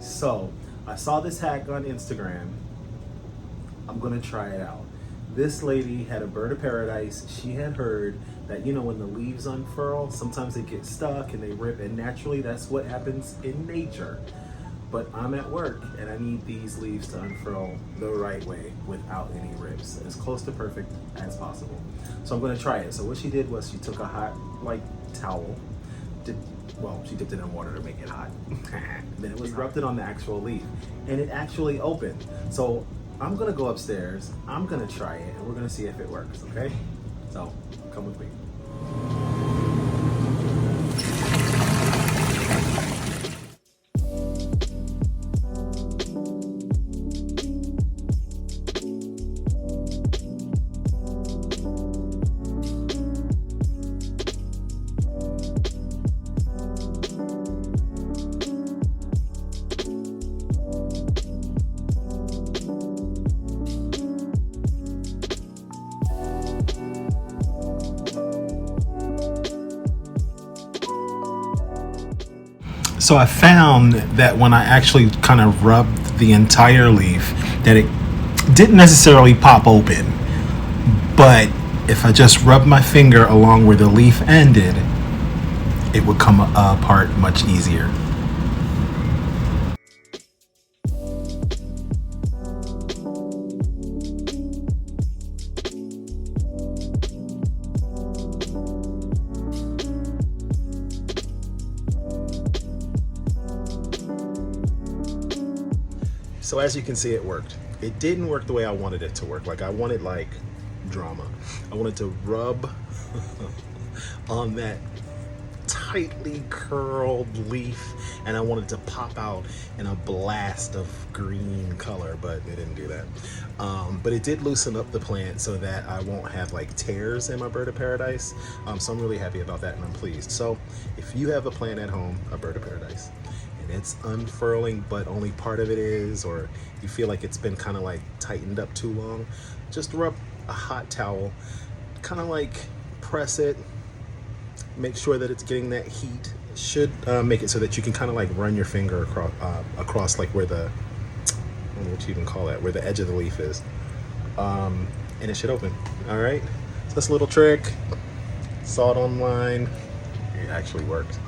So I saw this hack on Instagram. I'm gonna try it out. This lady had a bird of paradise. She had heard that, you know, when the leaves unfurl, sometimes they get stuck and they rip, and naturally that's what happens in nature. But I'm at work and I need these leaves to unfurl the right way without any rips, as close to perfect as possible. So I'm gonna try it. So what she did was she took a hot, like, towel, she dipped it in water to make it hot. Then it was rubbed it on the actual leaf, and it actually opened. So I'm gonna go upstairs, I'm gonna try it, and we're gonna see if it works, okay? So come with me. So I found that when I actually kind of rubbed the entire leaf, that it didn't necessarily pop open. But if I just rubbed my finger along where the leaf ended, it would come apart much easier. So as you can see, it worked. It didn't work the way I wanted it to work. Like, I wanted like drama. I wanted to rub on that tightly curled leaf, and I wanted to pop out in a blast of green color, but it didn't do that. But it did loosen up the plant so that I won't have like tears in my bird of paradise. So I'm really happy about that, and I'm pleased. So if you have a plant at home, a bird of paradise, and it's unfurling but only part of it is, or you feel like it's been kind of like tightened up too long, just rub a hot towel, kind of like press it, make sure that it's getting that heat. It should make it so that you can kind of like run your finger across like where the, I don't know what you even call that, where the edge of the leaf is, and it should open. All right, so that's a little trick. Saw it online, it actually worked.